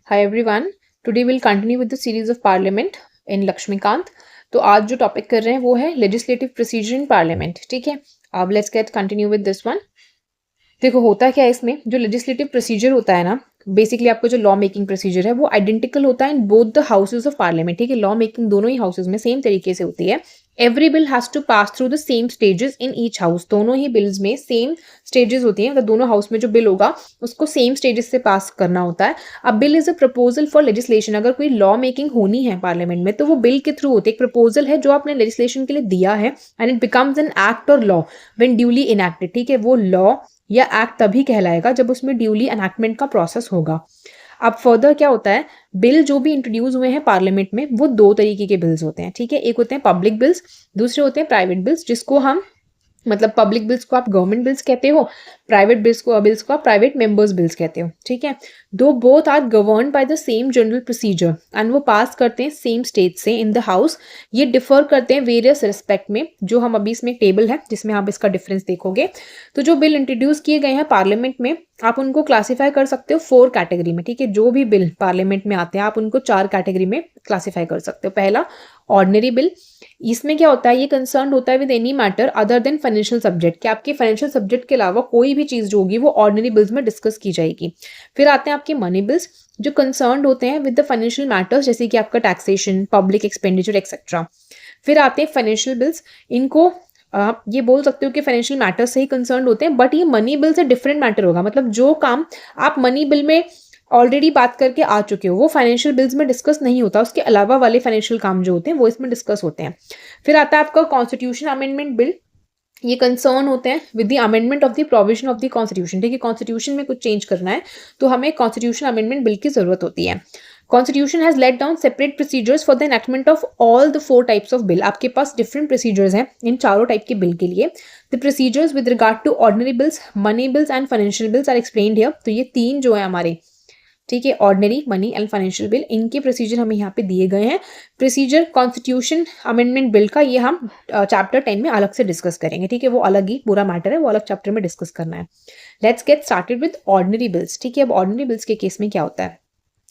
Hi everyone. Today we'll continue with the series of Parliament in Laxmikant. तो आज जो topic कर रहे हैं वो है लेजिस्लेटिव प्रोसीजर इन पार्लियामेंट. ठीक है, अब let's get continue with this one. देखो होता क्या है इसमें, जो लेजिस्लेटिव प्रोसीजर होता है ना, बेसिकली आपका जो लॉ मेकिंग प्रोसीजर है वो आइडेंटिकल होता है in both the houses of parliament. ठीक है, लॉ मेकिंग दोनों ही हाउसेज में सेम तरीके से होती है. Every bill has to pass through the same stages in each house. दोनों ही बिल्स में सेम स्टेजेस होती हैं, मतलब दोनों हाउस में जो बिल होगा उसको सेम स्टेजेस से पास करना होता है. अब bill is a proposal for legislation. अगर कोई लॉ मेकिंग होनी है पार्लियामेंट में तो वो बिल के थ्रू होती है. एक प्रपोजल है जो आपने लेजिस्लेशन के लिए दिया है and it becomes an act और लॉ व्हेन ड्यूली इनैक्टेड. ठीक है, वो लॉ या एक्ट तभी कहलाएगा जब उसमें ड्यूली एनैक्टमेंट का प्रोसेस होगा. अब फर्दर क्या होता है, बिल जो भी इंट्रोड्यूस हुए हैं पार्लियामेंट में वो दो तरीके के बिल्स होते हैं. ठीक है, एक होते हैं पब्लिक बिल्स, दूसरे होते हैं प्राइवेट बिल्स, जिसको हम मतलब पब्लिक बिल्स को आप गवर्नमेंट बिल्स कहते हो, प्राइवेट बिल्स को आप प्राइवेट मेंबर्स बिल्स कहते हो. ठीक है, दो both are govern by the same general procedure and वो पास करते हैं सेम स्टेज से इन द हाउस. ये डिफर करते हैं वेरियस रिस्पेक्ट में, जो हम अभी इसमें टेबल है जिसमें आप इसका डिफरेंस देखोगे. तो जो बिल इंट्रोड्यूस किए गए हैं पार्लियामेंट में आप उनको क्लासीफाई कर सकते हो 4 कैटेगरी में. ठीक है, जो भी बिल पार्लियामेंट में आते हैं आप उनको 4 कैटेगरी में क्लासीफाई कर सकते हो. पहला ऑर्डिनरी बिल. इसमें क्या होता है, ये कंसर्न होता है with any matter other than financial subject, कि आपके फाइनेंशियल सब्जेक्ट के अलावा कोई भी चीज जो होगी वो ऑर्डिनरी बिल्स में डिस्कस की जाएगी. फिर आते हैं आपके मनी बिल्स, जो कंसर्न होते हैं विद द फाइनेंशियल मैटर्स, जैसे कि आपका टैक्सेशन, पब्लिक एक्सपेंडिचर एक्सेट्रा. फिर आते हैं फाइनेंशियल बिल्स. इनको आप ये बोल सकते हो कि फाइनेंशियल मैटर से ही कंसर्न होते हैं, बट ये मनी बिल से डिफरेंट मैटर होगा. मतलब जो काम आप मनी बिल में ऑलरेडी बात करके आ चुके हो वो फाइनेंशियल बिल्स में डिस्कस नहीं होता, उसके अलावा वाले फाइनेंशियल काम जो होते हैं वो इसमें डिस्कस होते हैं. फिर आता है आपका कॉन्स्टिट्यूशन अमेंडमेंट बिल. ये कंसर्न होते हैं with the amendment of the provision of the constitution. ठीक है, कॉन्स्टिट्यूशन में कुछ चेंज करना है तो हमें कॉन्स्टिट्यूशन अमेंडमेंट बिल की जरूरत होती है. Constitution has laid down separate procedures for the enactment of all the 4 types of bill. आपके पास डिफरेंट प्रोसीजर्स हैं इन चारों टाइप के बिल के लिए. The procedures with regard to ordinary bills, money bills and financial bills are explained here. तो ये तीन जो है हमारे, ठीक है, ordinary, money and financial bill, इनके प्रोसीजर हमें यहाँ पे दिए गए हैं. प्रोसीजर कॉन्स्टिट्यूशन अमेंडमेंट बिल का ये हम चैप्टर 10 में अलग से डिस्कस करेंगे. ठीक है, वो अलग ही पूरा मैटर है, वो अलग चैप्टर में डिस्कस करना है. Let's get started with ordinary bills. ठीक है, अब ऑर्डिनरी बिल्स के केस में क्या होता है,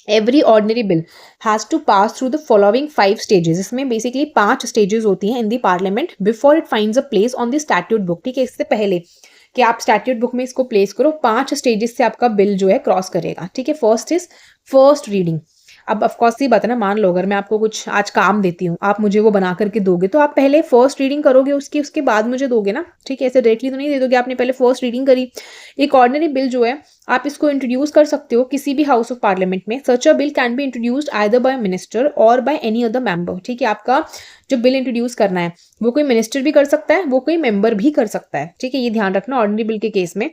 every ordinary bill has to pass through the following 5 stages. इसमें बेसिकली 5 स्टेजेस होती हैं in the parliament before it finds a place on the statute book. ठीक है, इससे पहले कि आप स्टैट्यूट बुक में इसको प्लेस करो 5 स्टेजेस से आपका बिल जो है क्रॉस करेगा. ठीक है, फर्स्ट इज फर्स्ट रीडिंग. अब ऑफकोर्स ये बात है ना, मान लो अगर मैं आपको कुछ आज काम देती हूँ, आप मुझे वो बना करके दोगे तो आप पहले फर्स्ट रीडिंग करोगे उसकी, उसके बाद मुझे दोगे ना. ठीक है, ऐसे डायरेक्टली तो नहीं दे दोगे, आपने पहले फर्स्ट रीडिंग करी. एक ऑर्डिनरी बिल जो है आप इसको इंट्रोड्यूस कर सकते हो किसी भी हाउस ऑफ पार्लियामेंट में. Such a bill can be introduced either by minister और बाय एनी अदर मेंबर. ठीक है, आपका जो बिल इंट्रोड्यूस करना है वो कोई मिनिस्टर भी कर सकता है, वो कोई मेंबर भी कर सकता है. ठीक है, ये ध्यान रखना ऑर्डिनरी बिल के केस में.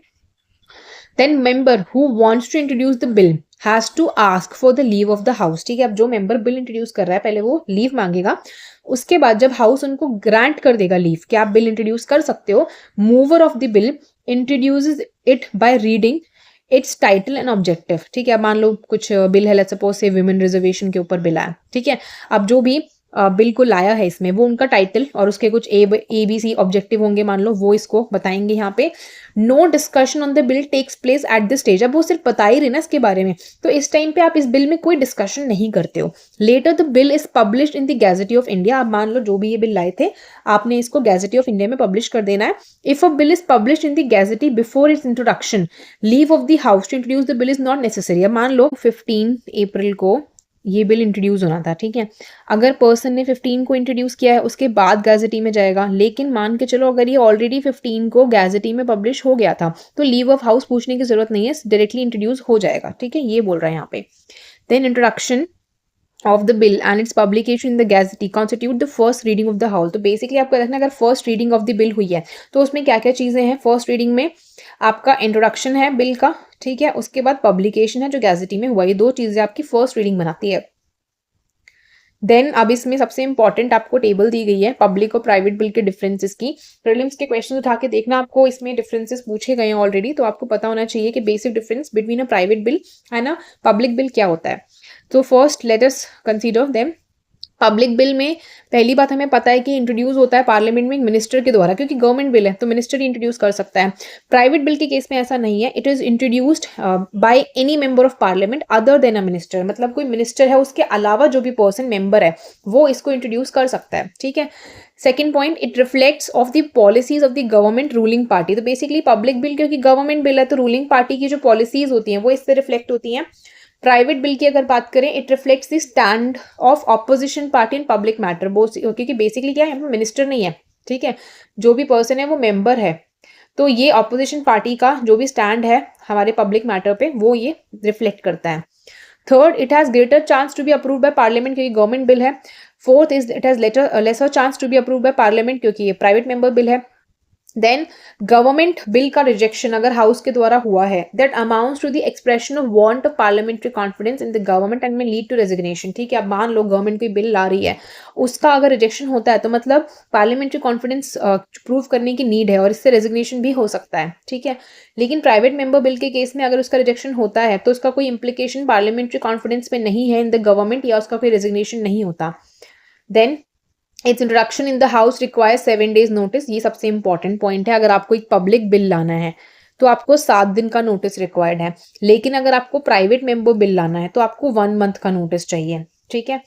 Then member who wants to introduce the bill has to ask for the leave of the house. ठीक है, अब जो मेंबर बिल इंट्रोड्यूस कर रहा है पहले वो लीव मांगेगा, उसके बाद जब हाउस उनको ग्रांट कर देगा लीव कि आप बिल इंट्रोड्यूस कर सकते हो, mover of the bill introduces it by reading its title and objective. ठीक है, अब मान लो कुछ बिल है, let's suppose say women reservation के ऊपर बिल आया. ठीक है, अब जो भी बिल को लाया है इसमें वो उनका टाइटल और उसके कुछ ABC ऑब्जेक्टिव होंगे मान लो, वो इसको बताएंगे यहाँ पे. No discussion on the bill takes place at this stage. अब वो सिर्फ बता ही रहे ना इसके बारे में, तो इस टाइम पे आप इस बिल में कोई डिस्कशन नहीं करते हो. Later the bill is published in the gazette of India. अब मान लो जो भी ये बिल लाए थे आपने इसको गैजेटी ऑफ इंडिया में पब्लिश कर देना है. If a bill is published in the gazette before its introduction, leave of the house to introduce the bill is not necessary. अब मान लो 15 अप्रैल को ये बिल इंट्रोड्यूस होना था. ठीक है, अगर पर्सन ने 15 को इंट्रोड्यूस किया है उसके बाद गैजेटी में जाएगा, लेकिन मान के चलो अगर ये ऑलरेडी 15 को गैजेटी में पब्लिश हो गया था तो लीव ऑफ हाउस पूछने की जरूरत नहीं है, डायरेक्टली इंट्रोड्यूस हो जाएगा. ठीक है, ये बोल रहा है यहाँ पे. Then introduction of the bill and its publication in the gazette constitute the first reading of the house. तो बेसिकली आपको देखना अगर first reading of the bill हुई है तो उसमें क्या क्या चीजें हैं. फर्स्ट रीडिंग में आपका इंट्रोडक्शन है बिल का, ठीक है, उसके बाद पब्लिकेशन है जो गैजेटी में हुआ. ये दो चीजें आपकी फर्स्ट रीडिंग बनाती है. देन अब इसमें सबसे इंपॉर्टेंट आपको टेबल दी गई है पब्लिक और प्राइवेट बिल के डिफरेंसेस की. प्रीलिम्स के क्वेश्चन उठा के देखना, आपको इसमें डिफरेंसेस पूछे गए हैं ऑलरेडी, तो आपको पता होना चाहिए कि basic difference between a private bill and a public bill क्या होता है. तो first let us consider them. Public bill में पहली बात हमें पता है कि इंट्रोड्यूस होता है पार्लियामेंट में मिनिस्टर के द्वारा, क्योंकि गवर्नमेंट बिल है तो मिनिस्टर ही इंट्रोड्यूस कर सकता है। प्राइवेट बिल के केस में ऐसा नहीं है, it is introduced by any member of parliament other than a minister, मतलब कोई मिनिस्टर है उसके अलावा जो भी पर्सन मेंबर है वो इसको इंट्रोड्यूस कर सकता है, ठीक है। Second point, it reflects of the policies of the government ruling party. तो बेसिकली पब्लिक बिल क्योंकि गवर्नमेंट बिल है तो रूलिंग पार्टी की जो पॉलिसीज होती हैं वो इससे रिफ्लेक्ट होती हैं। प्राइवेट बिल की अगर बात करें, it reflects the stand of opposition party in public matter, क्योंकि बेसिकली क्या है, यहाँ पे मिनिस्टर नहीं है, ठीक है, जो भी पर्सन है वो मेंबर है, तो ये ऑपोजिशन पार्टी का जो भी स्टैंड है हमारे पब्लिक मैटर पे वो ये रिफ्लेक्ट करता है। Third, it has greater chance to be approve by parliament क्योंकि गवर्नमेंट बिल है। Fourth is it has lesser chance to be approve by parliament क्योंकि ये प्राइवेट मेंबर बिल है। देन गवर्नमेंट बिल का रिजेक्शन अगर house के द्वारा हुआ है, that amounts to the expression of want of parliamentary confidence in the government and may lead to resignation, ठीक है। अब मान लो गवर्नमेंट कोई बिल ला रही है, उसका अगर रिजेक्शन होता है तो मतलब पार्लियामेंट्री कॉन्फिडेंस प्रूव करने की नीड है और इससे रेजिग्नेशन भी हो सकता है, ठीक है। लेकिन प्राइवेट मेंबर बिल के केस में अगर उसका रिजेक्शन होता है तो उसका कोई इंप्लीकेशन पार्लियामेंट्री कॉन्फिडेंस में नहीं है इन द गवर्नमेंट, या उसका कोई रेजिग्नेशन नहीं होता। Then its introduction in the house requires 7 days notice, ये सबसे इंपॉर्टेंट पॉइंट है। अगर आपको एक पब्लिक बिल लाना है तो आपको 7 दिन का नोटिस रिक्वायर्ड है, लेकिन अगर आपको प्राइवेट मेंबर बिल लाना है तो आपको 1 month का नोटिस चाहिए, ठीक है।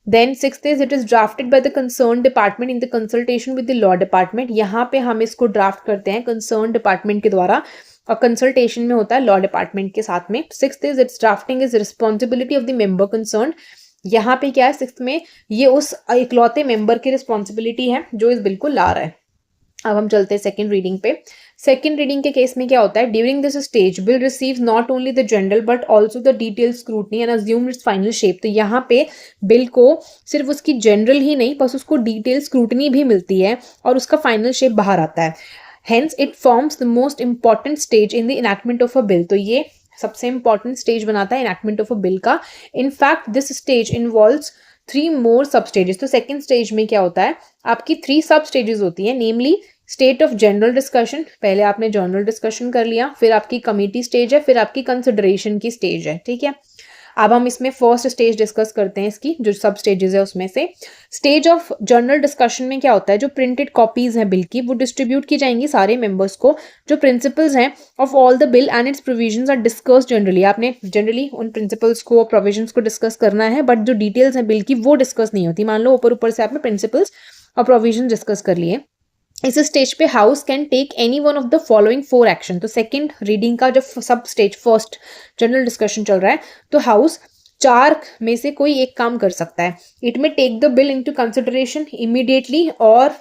Then 6th is it is drafted by the concern department in the consultation with the law department, यहाँ पे हम इसको ड्राफ्ट करते हैं कंसर्न डिपार्टमेंट के द्वारा और कंसल्टेशन में होता है लॉ डिपार्टमेंट के साथ में। 6th is it's drafting is responsibility of the member concern, यहाँ पे क्या है 6th में, ये उस इकलौते मेंबर की रिस्पॉन्सिबिलिटी है जो इस बिल को ला रहा है। अब हम चलते हैं सेकंड रीडिंग पे। सेकंड रीडिंग के केस में क्या होता है, during this stage bill receives not only the general but also the detail scrutiny and assume it's final shape. तो यहाँ पे बिल को सिर्फ उसकी जनरल ही नहीं बस उसको डिटेल स्क्रूटनी भी मिलती है और उसका फाइनल शेप बाहर आता है। Hence it forms the most important stage in the enactment of a bill, तो ये सबसे इंपॉर्टेंट स्टेज बनाता है इनैक्टमेंट ऑफ अ बिल का। In fact this stage involves 3 more सब स्टेजेस। तो सेकंड स्टेज में क्या होता है, आपकी 3 सब स्टेजेस होती है, नेमली स्टेट ऑफ जनरल डिस्कशन, पहले आपने जनरल डिस्कशन कर लिया, फिर आपकी कमेटी स्टेज है, फिर आपकी कंसिडरेशन की स्टेज है, ठीक है। अब हम इसमें फर्स्ट स्टेज डिस्कस करते हैं इसकी, जो सब स्टेजेस है उसमें से। स्टेज ऑफ जनरल डिस्कशन में क्या होता है, जो प्रिंटेड कॉपीज हैं बिल की वो डिस्ट्रीब्यूट की जाएंगी सारे मेंबर्स को। जो प्रिंसिपल्स हैं of all the bill and its provisions are discussed generally, आपने जनरली उन प्रिंसिपल्स को प्रोविजंस को डिस्कस करना है, बट जो डिटेल्स हैं बिल की वो डिस्कस नहीं होती। मान लो ऊपर ऊपर से आपने प्रिंसिपल्स और प्रोविजन डिस्कस कर लिए। इस स्टेज पे house can take any one of the following 4 action. तो सेकंड रीडिंग का जब सब स्टेज फर्स्ट जनरल डिस्कशन चल रहा है तो हाउस 4 में से कोई एक काम कर सकता है। It may take the bill into consideration immediately और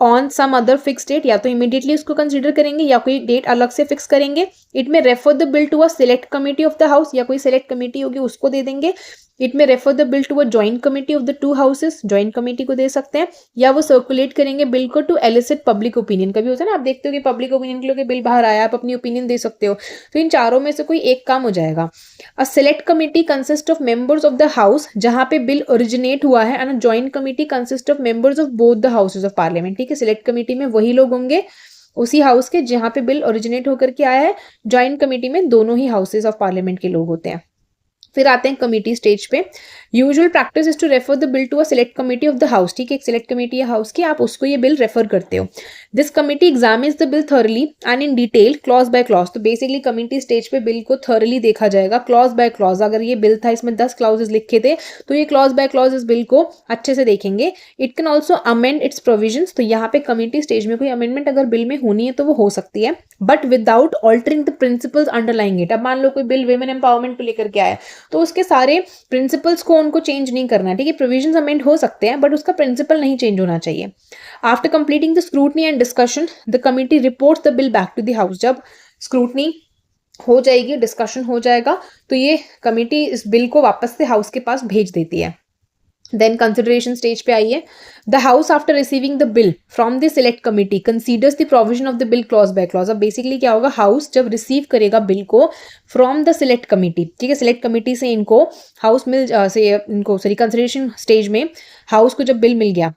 on some other fix date, या तो इमीडिएटली उसको कंसीडर करेंगे या कोई डेट अलग से फिक्स करेंगे। It may refer the bill to a select committee of the house, या कोई सिलेक्ट कमेटी होगी उसको दे देंगे। It may refer the bill to a joint committee of the 2 houses, joint committee को दे सकते हैं, या वो सर्कुलेट करेंगे बिल को टू एलिसिट पब्लिक ओपिनियन। कभी होता है ना, आप देखते हो कि पब्लिक ओपिनियन के लिए बिल बाहर आया, आप अपनी ओपिनियन दे सकते हो, तो इन चारों में से कोई एक काम हो जाएगा। A select committee consist of members of the house, जहां पे बिल ओरिजिनेट हुआ है, and a joint committee consist of members of both the houses of parliament, ठीक है। सिलेक्ट कमेटी में वही लोग होंगे उसी हाउस के जहां पे बिल ओरिजिनेट होकर के आया है, जॉइंट कमेटी में दोनों ही हाउसेज ऑफ पार्लियामेंट के लोग होते हैं। फिर आते हैं कमेटी स्टेज पे। Usual practice is to refer the bill to a select committee of the house, ठीक है। एक सिलेक्ट कमेटी है हाउस की, आप उसको ये बिल रेफर करते हो। This committee examines the bill thoroughly and in detail clause by clause. तो बेसिकली कमेटी स्टेज पे बिल को थॉरली देखा जाएगा क्लॉज बाय क्लॉज। अगर ये बिल था इसमें 10 क्लॉजेस लिखे थे तो ये क्लॉज बाय क्लॉज इस बिल को अच्छे से देखेंगे। It can also amend it's provisions, तो यहाँ पे कमेटी स्टेज में कोई अमेंडमेंट अगर बिल में होनी है तो वो हो सकती है, but without altering the principles underlying it. अब मान लो कोई बिल वुमेन एम्पावरमेंट को लेकर के आया तो उसके सारे प्रिंसिपल्स को उनको चेंज नहीं करना है, ठीक है। प्रोविजंस अमेंड हो सकते हैं बट उसका प्रिंसिपल नहीं चेंज होना चाहिए। After completing the scrutiny and discussion the committee reports the bill back to the house. जब स्क्रूटनी हो जाएगी, डिस्कशन हो जाएगा, तो ये कमिटी इस बिल को वापस से हाउस के पास भेज देती है। देन कंसिडरेशन स्टेज पे आइए। The house after receiving the bill from the select committee considers the provision of the bill clause by clause. अब बेसिकली क्या होगा, हाउस जब रिसीव करेगा बिल को फ्रॉम द सिलेक्ट कमिटी, ठीक है, सिलेक्ट कमिटी से इनको हाउस कंसिडरेशन स्टेज में हाउस को जब बिल मिल गया,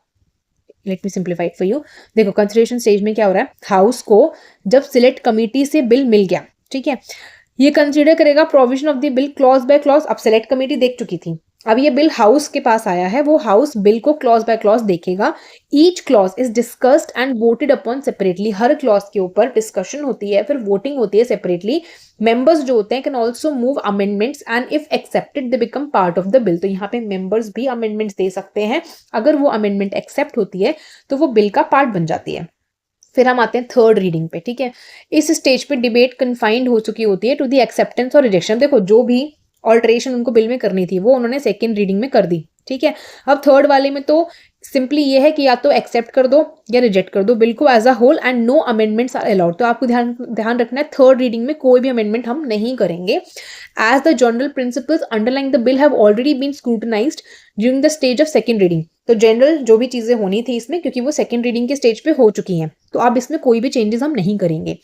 let me simplify for you. देखो कंसिडरेशन स्टेज में क्या हो रहा है, हाउस को जब सिलेक्ट कमिटी से बिल मिल गया, ठीक है, ये कंसीडर करेगा provision of the bill clause by clause. अब सिलेक्ट कमेटी देख चुकी थी, अब ये बिल हाउस के पास आया है, वो हाउस बिल को क्लॉज बाय क्लॉज देखेगा। Each clause is discussed and voted upon separately, her clause के ऊपर डिस्कशन होती है, फिर वोटिंग होती है सेपरेटली। मेंबर्स जो होते हैं can also move amendments and if accepted they become part of the bill. तो यहाँ पे मेंबर्स भी अमेंडमेंट्स दे सकते हैं, अगर वो अमेंडमेंट एक्सेप्ट होती है तो वो बिल का पार्ट बन जाती है। फिर हम आते हैं थर्ड रीडिंग पे, ठीक है। इस स्टेज पे डिबेट कन्फाइंड हो चुकी होती है टू द एक्सेप्टेंस और रिजेक्शन। देखो जो भी ऑल्टरेशन उनको बिल में करनी थी वो उन्होंने सेकेंड रीडिंग में कर दी, ठीक है। अब थर्ड वाले में तो सिंपली ये है कि या तो एक्सेप्ट कर दो या रिजेक्ट कर दो बिल को as a whole and no amendments are allowed. तो आपको ध्यान रखना है थर्ड रीडिंग में कोई भी अमेंडमेंट हम नहीं करेंगे। As the general principles underlying the bill have already been scrutinized during the stage of second reading. तो जनरल जो भी चीजें होनी थी इसमें, क्योंकि वो सेकेंड रीडिंग के स्टेज पे हो चुकी हैं, तो अब इसमें कोई भी चेंजेस हम नहीं करेंगे।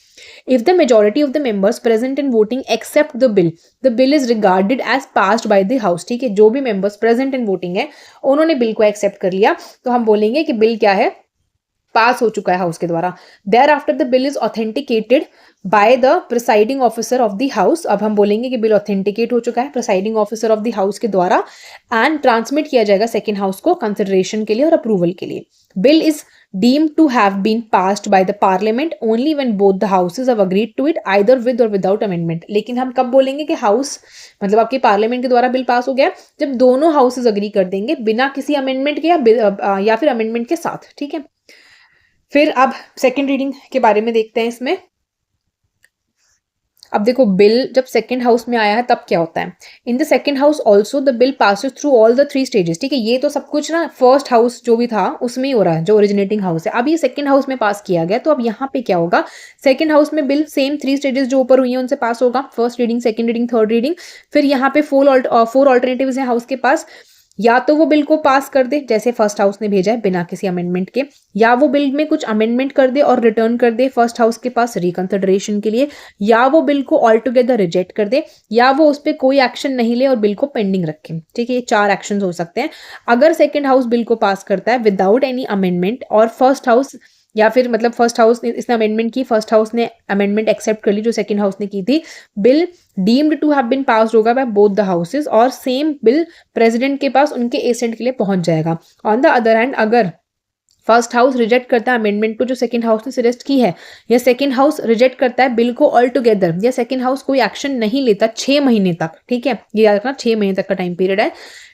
If the majority of the members present in voting accept the bill is regarded as passed by the house, ठीक है। जो भी मेंबर्स प्रेजेंट इन वोटिंग है उन्होंने बिल को एक्सेप्ट कर लिया, तो हम बोलेंगे कि बिल क्या है, पास हो चुका है हाउस के द्वारा। Thereafter the bill is authenticated by the presiding officer of the house. अब हम बोलेंगे कि बिल ऑथेंटिकेट हो चुका है presiding officer of the house के द्वारा एंड ट्रांसमिट किया जाएगा सेकेंड हाउस को कंसिडरेशन के लिए और अप्रूवल के लिए। Bill is deemed to have been passed by the parliament only when both the houses have agreed to it either with or without amendment। लेकिन हम कब बोलेंगे कि हाउस मतलब आपके पार्लियामेंट के द्वारा बिल पास हो गया, जब दोनों हाउसेज अग्री कर देंगे बिना किसी अमेंडमेंट के या फिर अमेंडमेंट के साथ, ठीक है। फिर अब सेकेंड रीडिंग के बारे में देखते हैं इसमें। अब देखो बिल जब सेकंड हाउस में आया है तब क्या होता है, in the second house also the bill passes through all the 3 stages, ठीक है। ये तो सब कुछ ना फर्स्ट हाउस जो भी था उसमें ही हो रहा है, जो ओरिजिनेटिंग हाउस है। अब ये सेकंड हाउस में पास किया गया, तो अब यहाँ पे क्या होगा, सेकंड हाउस में बिल सेम 3 स्टेजेस जो ऊपर हुई है उनसे पास होगा, first reading, second reading, third reading. फिर यहाँ पे 4 ऑल्टरनेटिव्स हैं हाउस के पास, या तो वो बिल को पास कर दे जैसे फर्स्ट हाउस ने भेजा है बिना किसी अमेंडमेंट के, या वो बिल में कुछ अमेंडमेंट कर दे और रिटर्न कर दे फर्स्ट हाउस के पास रिकंसिडरेशन के लिए, या वो बिल को ऑल टुगेदर रिजेक्ट कर दे, या वो उस पर कोई एक्शन नहीं ले और बिल को पेंडिंग रखे, ठीक है। ये 4 एक्शन हो सकते हैं। अगर सेकेंड हाउस बिल को पास करता है विदाउट एनी अमेंडमेंट और फर्स्ट हाउस या फिर मतलब फर्स्ट हाउस ने इसने अमेंडमेंट की, फर्स्ट हाउस ने अमेंडमेंट एक्सेप्ट कर ली जो सेकंड हाउस ने की थी, bill deemed to have been passed होगा बाय बोथ द हाउसेस और सेम बिल प्रेसिडेंट के पास उनके एसेंट के लिए पहुंच जाएगा। ऑन द अदर हैंड अगर फर्स्ट हाउस रिजेक्ट करता है अमेंडमेंट को जो सेकंड हाउस ने सजेस्ट की है, या सेकंड हाउस रिजेक्ट करता है बिल को ऑल टुगेदर, या सेकंड हाउस कोई एक्शन नहीं लेता 6 महीने तक, ठीक है। ये याद रखना 6 महीने तक का टाइम पीरियड है,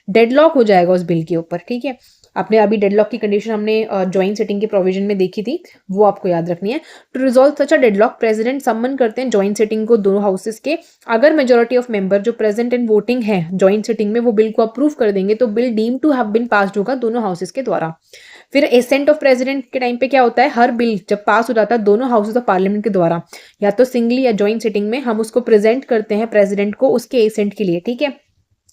डेडलॉक हो जाएगा उस बिल के ऊपर, ठीक है। आपने अभी डेडलॉक की कंडीशन हमने जॉइंट सिटिंग के प्रोविजन में देखी थी, वो आपको याद रखनी है। To resolve such a deadlock president summon करते हैं जॉइंट सिटिंग को दोनों हाउसेस के। अगर मेजॉरिटी ऑफ मेंबर जो प्रेजेंट इन वोटिंग है जॉइंट सिटिंग में वो बिल को अप्रूव कर देंगे तो bill deem to have been passed होगा दोनों हाउसेस के द्वारा। फिर एसेंट ऑफ प्रेसिडेंट के टाइम पे क्या होता है, हर बिल जब पास हो जाता है दोनों हाउसेस ऑफ पार्लियामेंट के द्वारा, या तो सिंगली या जॉइंट सिटिंग में, हम उसको प्रेजेंट करते हैं प्रेसिडेंट को उसके एसेंट के लिए, ठीक है।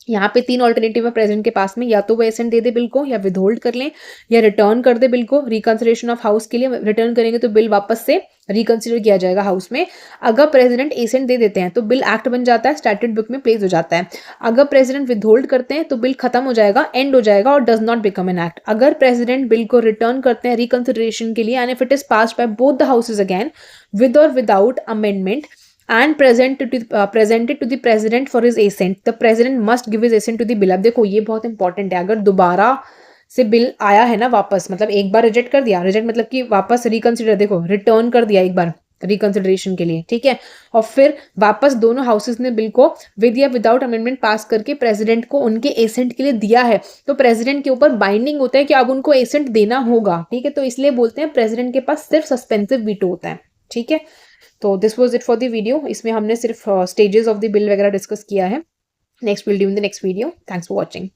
यहाँ पे 3 ऑल्टरनेटिव है प्रेसिडेंट के पास में, या तो वो एसेंट दे दे बिल को, या विदहोल्ड कर लें, या रिटर्न कर दे बिल को रिकंसिडरेशन ऑफ हाउस के लिए। रिटर्न करेंगे तो बिल वापस से रिकंसिडर किया जाएगा हाउस में। अगर प्रेसिडेंट एसेंट दे देते हैं तो बिल एक्ट बन जाता है, स्टैट्यूट बुक में प्लेस हो जाता है। अगर प्रेसिडेंट विदहोल्ड करते हैं तो बिल खत्म हो जाएगा, एंड हो जाएगा और does not become an act. अगर प्रेसिडेंट बिल को रिटर्न करते हैं रिकंसिडरेशन के लिए and if it is passed by both the houses again with or without amendment and presented to the president for his assent, the president must give his assent to the bill। अब देखो ये बहुत important है, अगर दोबारा से bill आया है ना वापस, मतलब एक बार रिजेक्ट कर दिया, रिजेक्ट मतलब कि वापस रिकंसिडर, देखो रिटर्न कर दिया एक बार रिकंसिडरेशन के लिए, ठीक है, और फिर वापस दोनों हाउसेस ने बिल को विद या विदाउट अमेंडमेंट पास करके प्रेसिडेंट को उनके एसेंट के लिए दिया है, तो प्रेसिडेंट के ऊपर बाइंडिंग होता है कि अब उनको एसेंट देना होगा, ठीक है। तो इसलिए बोलते हैं प्रेसिडेंट के पास सिर्फ सस्पेंसिव वीटो होता है, ठीक है। तो this was it for the video. इसमें हमने सिर्फ स्टेजेस ऑफ द बिल वगैरह डिस्कस किया है। Next will do in the next video. Thanks for watching.